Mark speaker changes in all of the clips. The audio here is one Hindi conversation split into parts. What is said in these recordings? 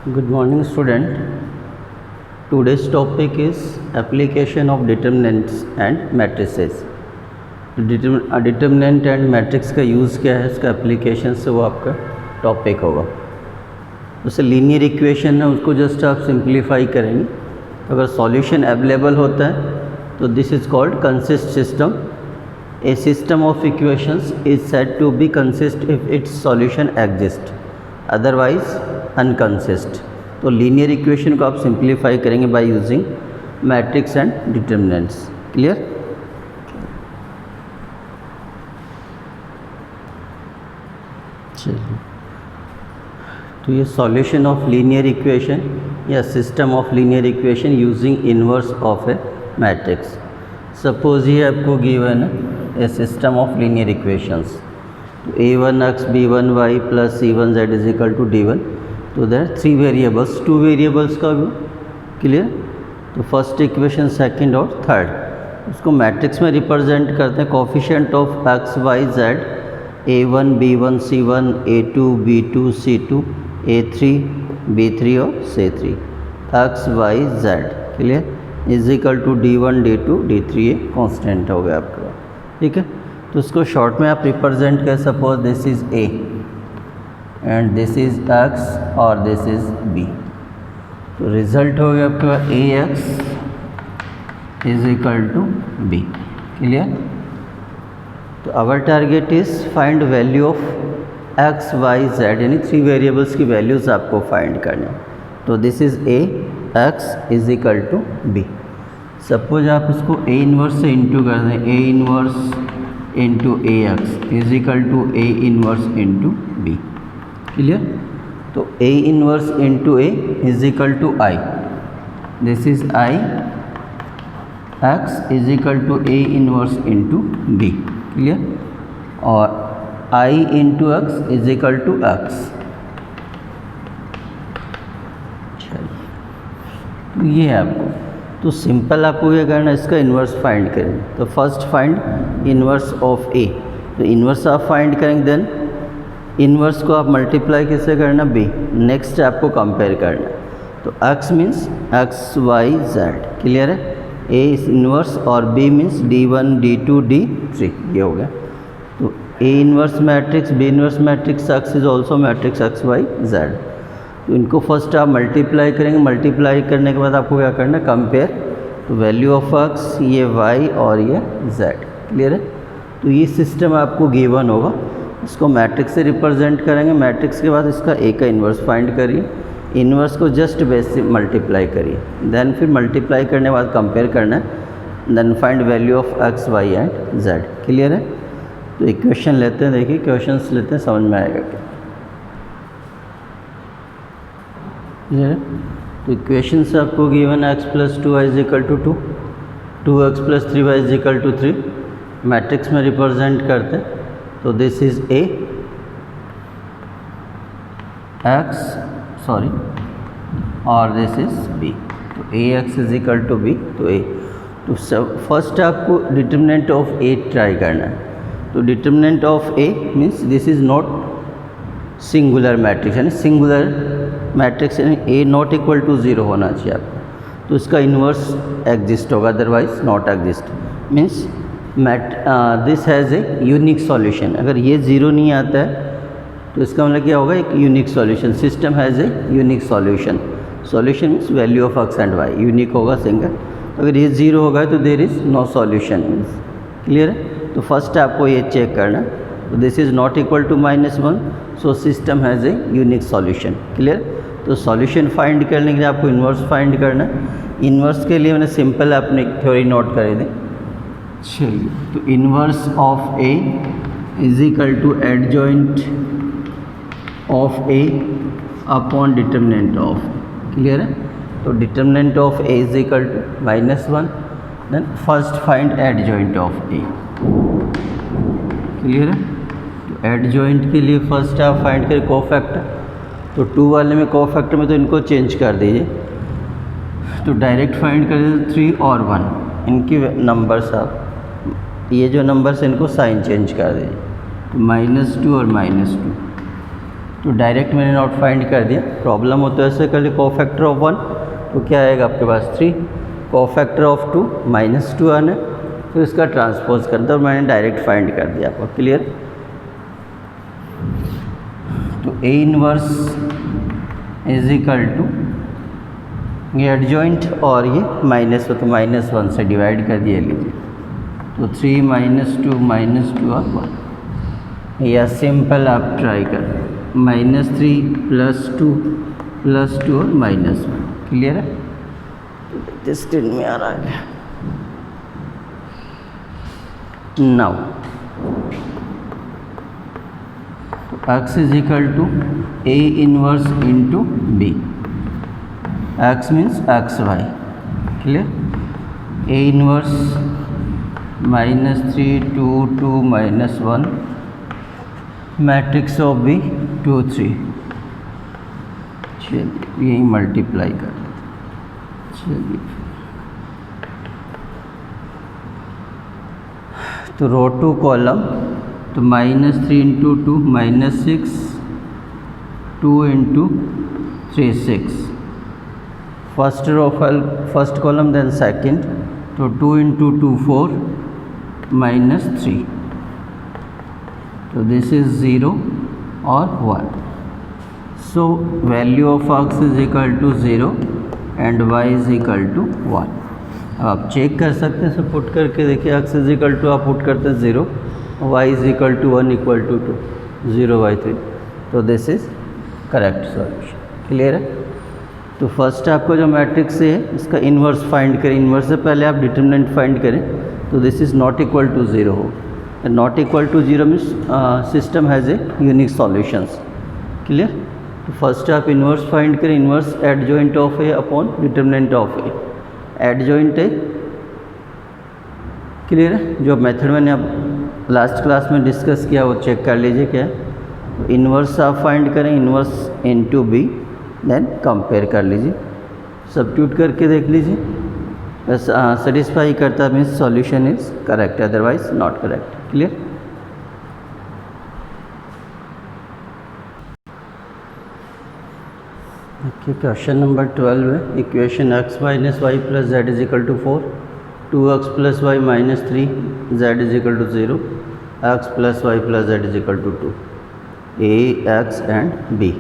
Speaker 1: Good morning, student. Today's topic is application of determinants and matrices. Determinant and matrix का यूज़ क्या है, इसका एप्लीकेशन से वो आपका टॉपिक होगा. जैसे लीनियर इक्वेशन है उसको जस्ट आप सिंप्लीफाई करेंगे. अगर सॉल्यूशन अवेलेबल होता है तो this is called consist system. A system of equations is said to be consist if its solution exist, otherwise unconsist. तो लीनियर इक्वेशन को आप सिंप्लीफाई करेंगे by using matrix and determinants. Clear? चलिए, तो ये सॉल्यूशन ऑफ लीनियर इक्वेशन या system of linear equation using inverse of a matrix. Suppose ये आपको गिवन है a system of linear equations. तो a1x b1y plus c1z is equal to d1. तो देयर 3 वेरिएबल्स, 2 वेरिएबल्स का भी. क्लियर? तो फर्स्ट इक्वेशन, सेकंड और थर्ड, उसको मैट्रिक्स में रिप्रेजेंट करते हैं. Coefficient of x y z a1 b1 c1 a2 b2 c2 a3 b3 और c3 x y z. Clear? Is equal to d1 d2 d3. ये कांस्टेंट हो गया आपका. ठीक है, तो उसको शॉर्ट में आप रिप्रेजेंट कर. Suppose this is a and this is x और दिस इज b. तो रिजल्ट हो गया आपका ax is equal to b. Clear? तो our target is find value of x y z, यानी 3 वेरिएबल्स की वैल्यूज़ आपको फाइंड करना. तो this is a, x is equal to b. Suppose आप इसको a इन्वर्स से इंटू कर दें. a inverse into A X is equal to a inverse into b. Clear? तो a inverse into a is equal to i. This is i, x is equal to a inverse into b. Clear? और i into X is equal to X. तो ये है आपको. तो सिंपल आपको ये करना, इसका इन्वर्स फाइंड करें. तो first find inverse of a. तो इन्वर्स आप फाइंड करेंगे, देन इन्वर्स को आप मल्टीप्लाई किससे करना, b. नेक्स्ट आपको कंपेयर करना. तो x means X Y Z. Clear है? a इज इन्वर्स और b means d1 d2 d3. ये हो गया. तो a inverse matrix, b inverse matrix, x is also matrix x y z. तो इनको फर्स्ट आप मल्टीप्लाई करेंगे. मल्टीप्लाई करने के बाद आपको क्या करना, कंपेयर. तो वैल्यू ऑफ x, ये y और ये z. क्लियर है? तो ये सिस्टम आपको गिवन होगा. इसको मैट्रिक्स से रिप्रेजेंट करेंगे. मैट्रिक्स के बाद इसका a का इन्वर्स फाइंड करिए. इन्वर्स को जस्ट बेस से मल्टीप्लाई करिए. देन फिर मल्टीप्लाई करने के बाद कंपेयर करना है. Then find value of x y and z. Clear है? तो इक्वेशन लेते हैं. देखिए क्वेश्चंस लेते हैं, समझ में आएगा क्या. क्लियर है? तो इक्वेशन से आपको given x plus 2y is equal to 2, 2x plus 3y is equal to 3. Matrix में रिप्रेजेंट करते हैं. तो this is a, x sorry, और दिस इज b. तो ax is equal to b. तो a. तो फर्स्ट आपको डिटर्मिनेंट ऑफ a ट्राई करना है. तो determinant of a means this is not singular matrix, यानी सिंगुलर मैट्रिक्स, यानी a नॉट इक्वल टू 0 होना चाहिए आपको. तो इसका इन्वर्स एग्जिस्ट होगा, otherwise not exist. Means this has a unique solution. अगर ये 0 नहीं आता है तो इसका मतलब क्या होगा, एक unique solution. System has a unique solution. Solution means value of x and y unique होगा, सिंगल. अगर ये 0 होगा तो there is no solution means. Clear है? तो फर्स्ट आपको ये चेक करना. तो this is not equal to -1, so system has a unique solution. Clear? तो सॉल्यूशन फाइंड करने के लिए आपको इन्वर्स फाइंड करना. इन्वर्स के लिए मैंने सिंपल अपने थ्योरी नोट कर दें. चलिए, तो inverse of a is equal to adjoint of a upon determinant of. Clear है? तो determinant of a is equal to -1. Then first find adjoint of a. Clear है? तो एडजॉइंट के लिए फर्स्ट आप फाइंड करें कोफैक्टर. तो 2 वाले में कोफैक्टर में तो इनको चेंज कर दीजिए. तो डायरेक्ट फाइंड कर दीजिए 3 और 1. इनकी नंबर्स आप, ये जो नंबर्स इनको साइन चेंज कर दीजिए. तो -2 और -2. तो डायरेक्ट मैंने नॉट फाइंड कर दिया। प्रॉब्लम हो तो ऐसे कर लिया, कोफैक्टर ऑफ 1 तो क्या आएगा आपके पास 3, कोफैक्टर ऑफ 2 -2 आना है, तो इसका ट्रांसपोज कर दो, मैंने डायरेक्ट फाइंड कर दिया आपको। क्लियर? तो A inverse is equal to ये एडजॉइंट और ये माइनस हो तो -1 से डिवाइड कर दिया, लीजिए तो 3 -2 और 1, या सिंपल आप ट्राई कर -3 +2 +2 और -1। क्लियर है? तो स्क्रीन में आ रहा है। Now x is equal to A inverse into B, x means XY। Clear? A inverse -3 2 2 -1 matrix of B 2 3। चलिए यही मल्टीप्लाई कर लेते। चलिए तो रो टू कॉलम, तो -3 into 2 -6 2 into 3 6, first row first column then second, तो 2 इंटू 2 4 -3, तो दिस इज 0 और 1। So value of x is equal to 0 and y is equal to 1। अब आप चेक कर सकते हैं, सब पुट करके देखिए, x इज इक्वल टू आप पुट करते हैं 0, y is equal to 1 equal to 2 0/3, तो this is correct solution. Clear है? तो फर्स्ट आपको जो मैट्रिक्स है इसका इन्वर्स फाइंड करें, इन्वर्स से पहले आप डिटरमिनेंट फाइंड करें, तो this is not equal to 0 हो, not equal to 0 means system has a unique solutions. Clear? तो फर्स्ट आप इन्वर्स फाइंड करें, inverse adjoint of A upon determinant of A, adjoint है। क्लियर है? जो मेथड मैंने अब लास्ट क्लास में डिस्कस किया वो चेक कर लीजिए क्या है। इन्वर्स आप फाइंड करें, inverse into B, then compare कर लीजिए, सब्स्टिट्यूट करके देख लीजिए, बस सेटिस्फाई करता means solution is correct, otherwise not correct. Clear? Okay, question number 12 है, इक्वेशन x - y + z = 4, 2x + y - 3 z = 0, x + y + z = 2, a x and b।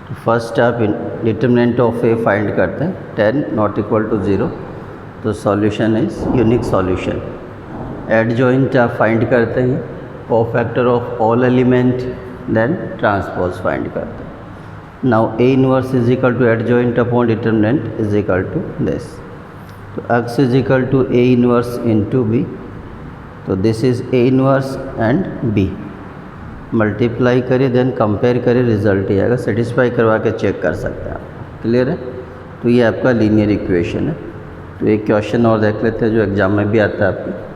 Speaker 1: तो फर्स्ट आप डिटरमिनेंट ऑफ ए फाइंड करते हैं, 10 नॉट इक्वल टू 0, तो solution is unique solution. Adjoint आप फाइंड करते हैं, cofactor of all element, then transpose find करते हैं। Now A inverse is equal to adjoint upon determinant is equal to this, तो x is equal to A inverse into B, तो this is A inverse and B, multiply करिए देन कंपेयर करिए, रिजल्ट ही आएगा, सेटिस्फाई करवा के चेक कर सकते हैं आप। क्लियर है? तो ये आपका लीनियर इक्वेशन है। तो एक क्वेश्चन और देख लेते हैं जो एग्जाम में भी आता है आपके।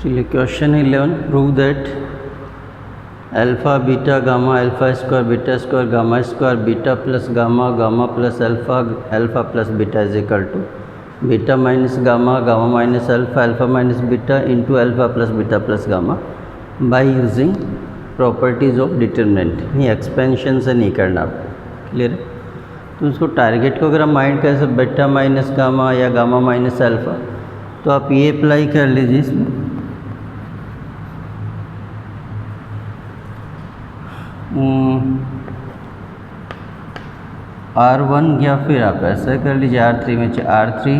Speaker 1: चलिए question 11, prove that alpha beta gamma alpha square beta square gamma square beta plus gamma gamma plus alpha alpha plus beta is equal to beta minus gamma gamma minus alpha alpha minus beta into alpha plus beta plus gamma by using properties of determinant. नहीं, एक्सपेंशन से नहीं करना आपको। क्लियर है? तो उसको टारगेट को अगर हम माइंड करें सब बीटा माइनस गामा या गामा माइनस अल्फा, तो आप ये अप्लाई कर लीजिए इसमें। R1 या फिर आप ऐसा कर लीजिए R3 में R3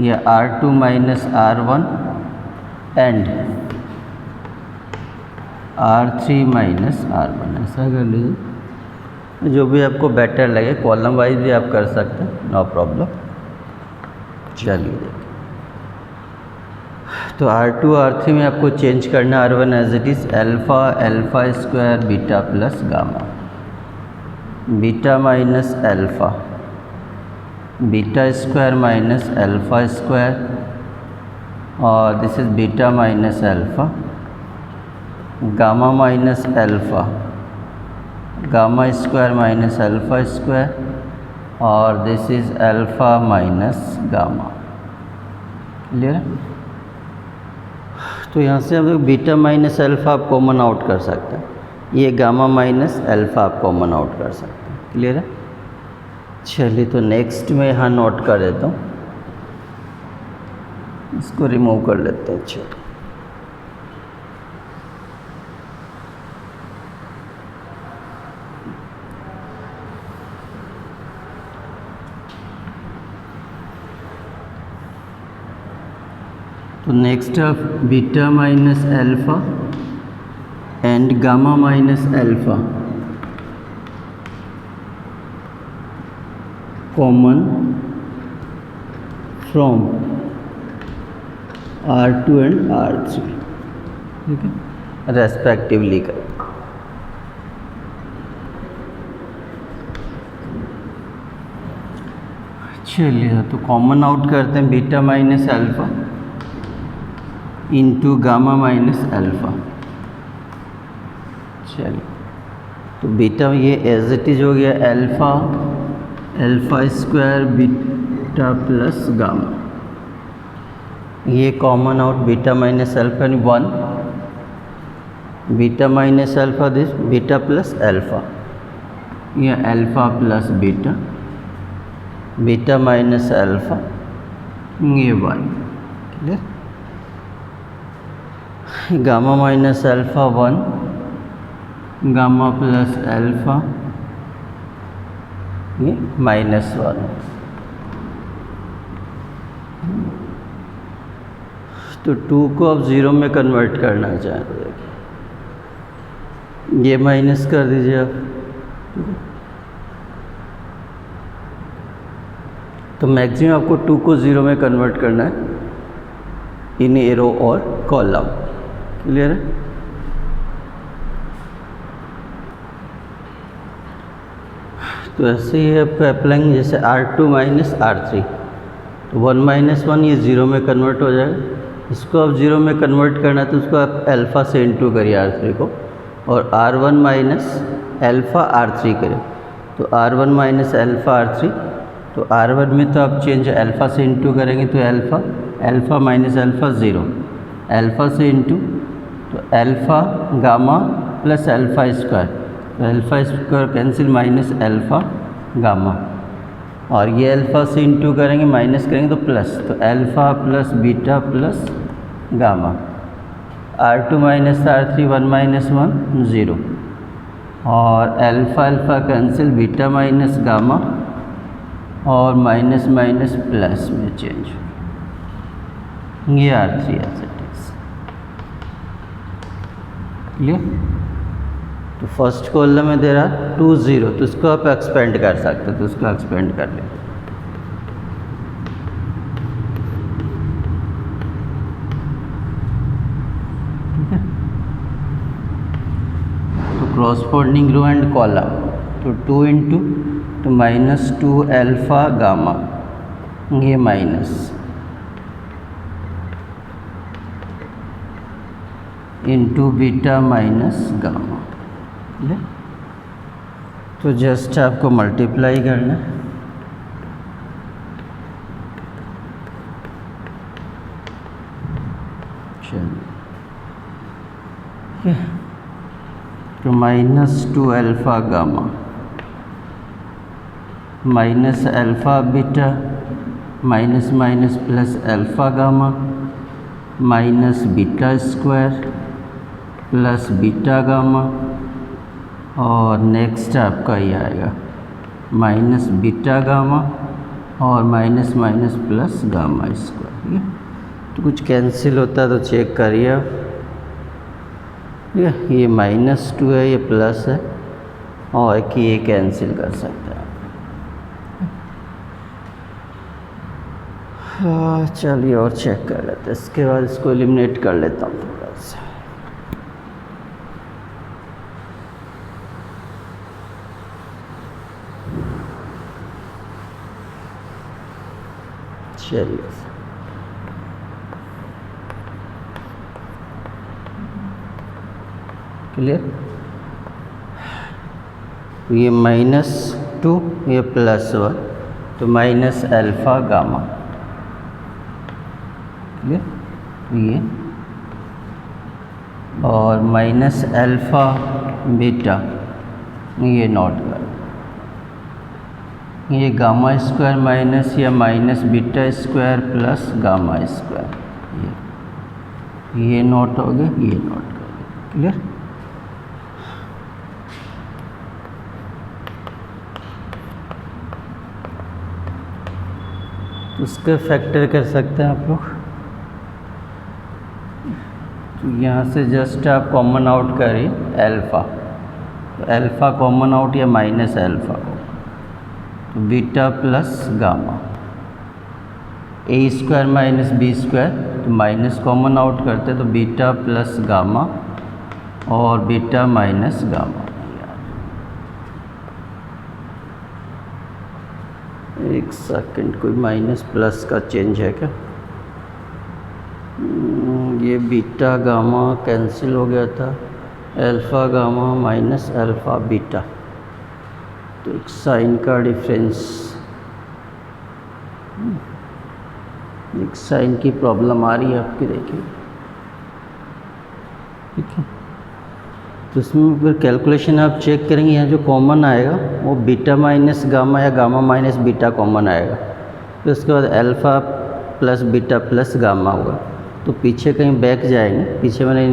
Speaker 1: या R2 minus R1 and R3 minus R1, ऐसा कर लीजिए, जो भी आपको बेटर लगे। कॉलम वाइज भी आप कर सकते हैं, नो प्रॉब्लम। चलिए तो R2 R3 में आपको चेंज करना R1 as it is alpha alpha square beta plus gamma, beta minus alpha beta square minus alpha square, और this is beta minus alpha gamma minus alpha gamma square minus alpha square, और this is alpha minus gamma. Clear? तो यहाँ से हम लोग बीटा माइनस अल्फ़ा आप कॉमन आउट कर सकते हैं, ये गामा माइनस अल्फ़ा आप कॉमन आउट कर सकते हैं। क्लियर है? चलिए तो नेक्स्ट मैं यहाँ नोट कर देता हूँ, इसको रिमूव कर लेते हैं। चलिए तो next of beta minus alpha and gamma minus alpha common from R2 and R3, ठीक है, रेस्पेक्टिवली कर। चलिए तो कॉमन आउट करते हैं beta minus alpha into gamma minus alpha. चलिए तो बीटा ये एज इट इज हो गया alpha square beta plus gamma, ये common out beta minus alpha 1 beta minus alpha this beta plus alpha, ये alpha plus beta beta minus alpha ये 1। Clear? Gamma minus alpha 1 gamma plus alpha ये -1। तो 2 को अब 0 में कन्वर्ट करना चाहें तो देखिए ये माइनस कर दीजिए आप, तो मैक्सिमम आपको 2 को 0 में कन्वर्ट करना है इन एरो और कॉलम। क्लियर है? तो ऐसे ही आपको अप्लाइंग जैसे R2 माइनस R3, तो 1 माइनस 1 ये 0 में कन्वर्ट हो जाएगा, इसको आप 0 में कन्वर्ट करना है तो उसको आप अल्फ़ा से इंटू करिए R3 को, और R1 माइनस अल्फ़ा R3 करें, तो R1 माइनस अल्फ़ा R3, तो R1 में तो आप चेंज अल्फ़ा से इंटू करेंगे तो अल्फ़ा माइनस अल्फ़ा 0, अल्फ़ा से इंटू तो alpha gamma plus alpha square, तो alpha square cancel minus alpha gamma, और ये अल्फ़ा से इंटू करेंगे माइनस करेंगे तो प्लस, तो alpha plus beta plus gamma, R2 minus R3 1 minus 1 0, और alpha alpha cancel beta minus gamma और माइनस माइनस प्लस में चेंज, ये R3 एसेटिक्स। क्लियर? तो फर्स्ट कॉलम में दे रहा 2 0, तो इसको आप एक्सपेंड कर सकते हो, तो इसको एक्सपेंड कर लें। ठीक है, तो क्रॉसपोंडिंग रो एंड कॉलम, तो 2 इंटू तो -2 अल्फ़ा गामा, ये minus into beta minus gamma. तो जस्ट आपको मल्टीप्लाई करना है, चलिए तो -2 alpha gamma minus alpha beta minus minus plus alpha gamma minus beta square plus beta gamma, और नेक्स्ट आपका ये आएगा माइनस बीटा गामा और minus minus plus gamma square. तो कुछ कैंसिल होता है तो चेक करिए आप, ये -2 है ये प्लस है, और कि ये कैंसिल कर सकते हैं आप। चलिए और चेक कर लेते हैं, इसके बाद इसको एलिमिनेट कर लेता हूँ थोड़ा सा। चलिए क्लियर? तो ये -2 ये +1, तो माइनस अल्फ़ा गामा। क्लियर? ये और माइनस अल्फ़ा बीटा, ये नोट कर, ये गामा स्क्वायर माइनस या minus beta square plus gamma square, ये नोट हो गया, ये नोट कर, क्लियर। उसका फैक्टर कर सकते हैं आप लोग। तो यहाँ से जस्ट आप कॉमन आउट करिए अल्फ़ा, तो अल्फ़ा कॉमन आउट या माइनस अल्फ़ा को, तो बीटा प्लस गामा, ए स्क्वायर माइनस बी स्क्वायर, तो माइनस कॉमन आउट करते तो बीटा प्लस गामा और बीटा माइनस गामा। एक सेकंड, कोई माइनस प्लस का चेंज है क्या? ये बीटा गामा कैंसिल हो गया था, alpha gamma minus alpha beta, तो एक साइन का डिफरेंस, एक साइन की प्रॉब्लम आ रही है आपकी, देखिए, ठीक है। तो इसमें फिर कैलकुलेशन आप चेक करेंगे, यहाँ जो कॉमन आएगा वो बीटा माइनस गामा या गामा माइनस बीटा कॉमन आएगा, फिर उसके बाद alpha plus beta plus gamma होगा, तो पीछे कहीं बैक जाएंगे, पीछे मैंने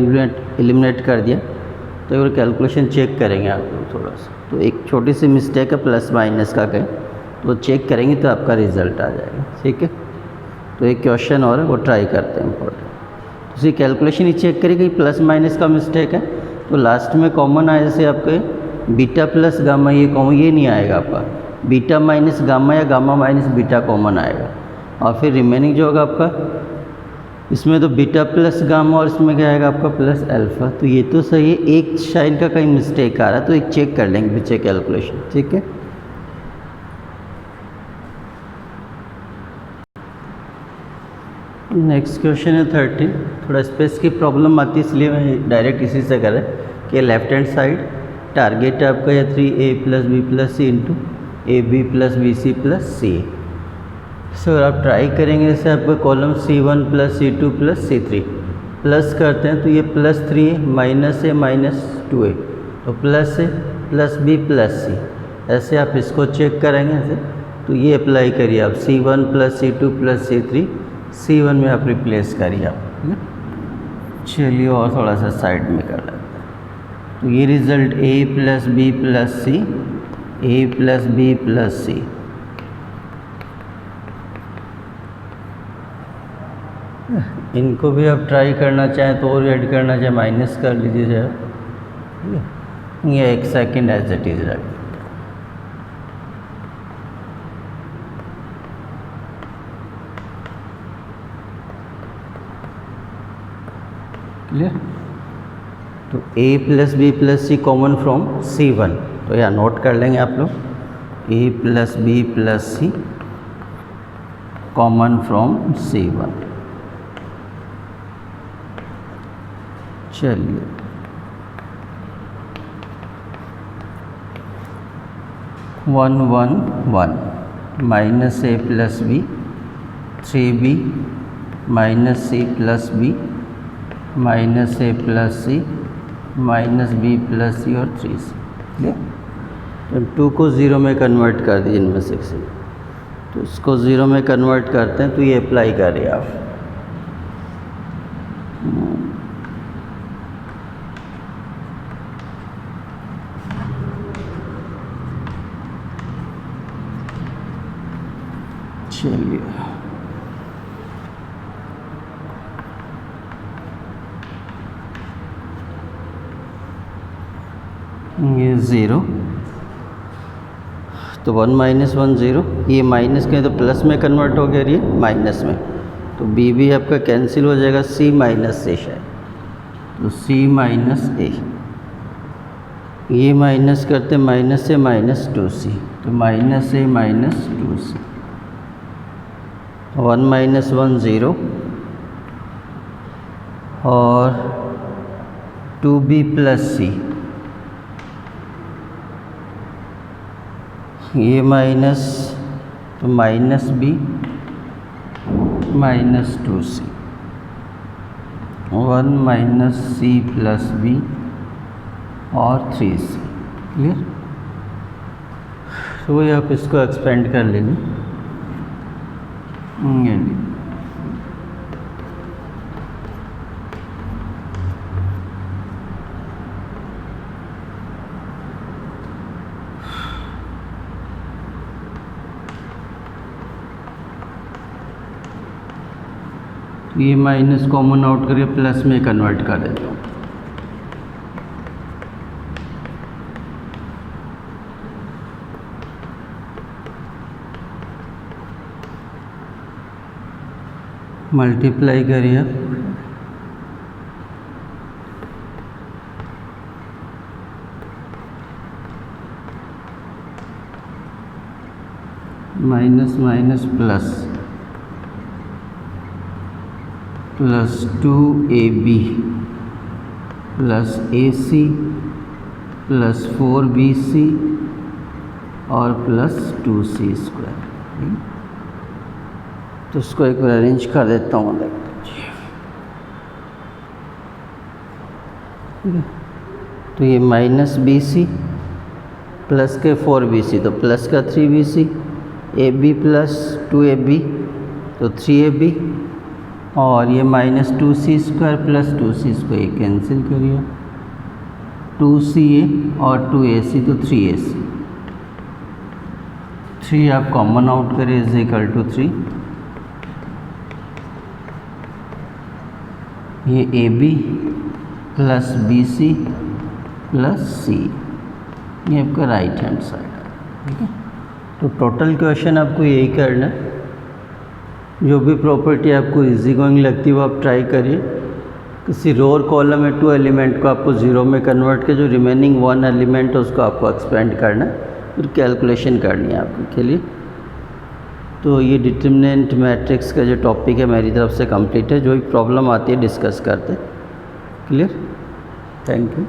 Speaker 1: एलिमिनेट कर दिया, तो एक बार कैलकुलेशन चेक करेंगे आप लोग थोड़ा सा, तो एक छोटी सी मिस्टेक है प्लस माइनस का कहीं, तो चेक करेंगे तो आपका रिज़ल्ट आ जाएगा, ठीक है। तो एक क्वेश्चन और है, वो ट्राई करते हैं इम्पोर्टेंट। उसी कैलकुलेशन ही चेक करिए कि प्लस माइनस का मिस्टेक है, तो लास्ट में कॉमन आए, जैसे आपके बीटा प्लस गामा, ये कॉमन, ये नहीं आएगा आपका, बीटा माइनस गामा या गामा माइनस बीटा कॉमन आएगा, और फिर रिमेनिंग जो होगा आपका, इसमें तो बीटा प्लस गामा और इसमें क्या आएगा आपका प्लस अल्फ़ा, तो ये तो सही है, एक साइन का कहीं मिस्टेक आ रहा है, तो एक चेक कर लेंगे पीछे कैलकुलेशन, ठीक है। नेक्स्ट क्वेश्चन है 13, थोड़ा स्पेस की प्रॉब्लम आती है इसलिए मैं डायरेक्ट इसी से करें कि लेफ्ट हैंड साइड टारगेट आपका या 3a plus B plus C into A B plus B C plus C. So आप ट्राई करेंगे, जैसे आपका column C1 plus C2 plus C3 plus करते हैं, तो ये प्लस 3 माइनस ए माइनस 2a, तो प्लस ए प्लस बी प्लस सी, ऐसे आप इसको चेक करेंगे ऐसे, तो ये अप्लाई करिए आप C1 plus C2 plus C3, C1 में आप रिप्लेस करिए आप। चलिए और थोड़ा सा साइड में कर लेते हैं, तो ये result a plus B plus C, A plus B plus C, इनको भी आप ट्राई करना चाहें तो और ऐड करना चाहें माइनस कर लीजिए जरा, ये एक सेकेंड एज इट इज़ रख, क्लियर। तो a plus B plus C common from C1, तो यहाँ नोट कर लेंगे आप लोग, a plus B plus C common from C1। चलिए, one one one minus A plus B, 3b minus C plus B minus A plus C minus B plus C और 3c, ठीक है। तो 2 को 0 में कन्वर्ट कर दीजिए इनमें से, तो इसको 0 में कन्वर्ट करते हैं, तो ये अप्लाई करिए आप। चलिए, ये 0, तो 1 माइनस 1 0, ये माइनस के तो प्लस में कन्वर्ट हो गया, ये माइनस में, तो बी भी आपका कैंसिल हो जाएगा, सी माइनस ए शायद, तो सी माइनस ए, ये माइनस करते माइनस से माइनस 2c, तो माइनस ए माइनस 2c, 1 माइनस 1 0 और 2b प्लस सी, ये माइनस, तो minus B minus 2c, 1 minus C plus B और 3c। क्लियर? तो वही आप इसको एक्सपेंड कर लेंगे। ये माइनस कॉमन आउट करके प्लस में कन्वर्ट कर देता हूँ। मल्टीप्लाई करिए minus minus plus plus 2ab plus ac plus 4bc और प्लस 2c स्क्वायर। तो इसको एक बार अरेंज कर देता हूँ। तो ये माइनस bc प्लस के 4bc तो प्लस का 3bc, ab प्लस 2ab तो 3ab और ये minus 2c square plus 2c square cancel करिए, 2ca और 2ac तो 3ac, 3 आप कॉमन आउट करें इज इक्वल टू 3। ये ab plus bc plus c, ये आपका राइट हैंड साइड है। ठीक है, तो टोटल क्वेश्चन आपको यही करना है। जो भी प्रॉपर्टी आपको इजी गोइंग लगती है वो आप ट्राई करिए। किसी रो और कॉलम में 2 एलिमेंट को आपको 0 में कन्वर्ट कर, जो रिमेनिंग 1 एलिमेंट है उसको आपको एक्सपेंड करना है, फिर कैलकुलेशन करनी है आपके लिए। तो ये डिटर्मिनेंट मैट्रिक्स का जो टॉपिक है मेरी तरफ से कंप्लीट है। जो भी प्रॉब्लम आती है डिस्कस करते हैं। क्लियर? Thank you.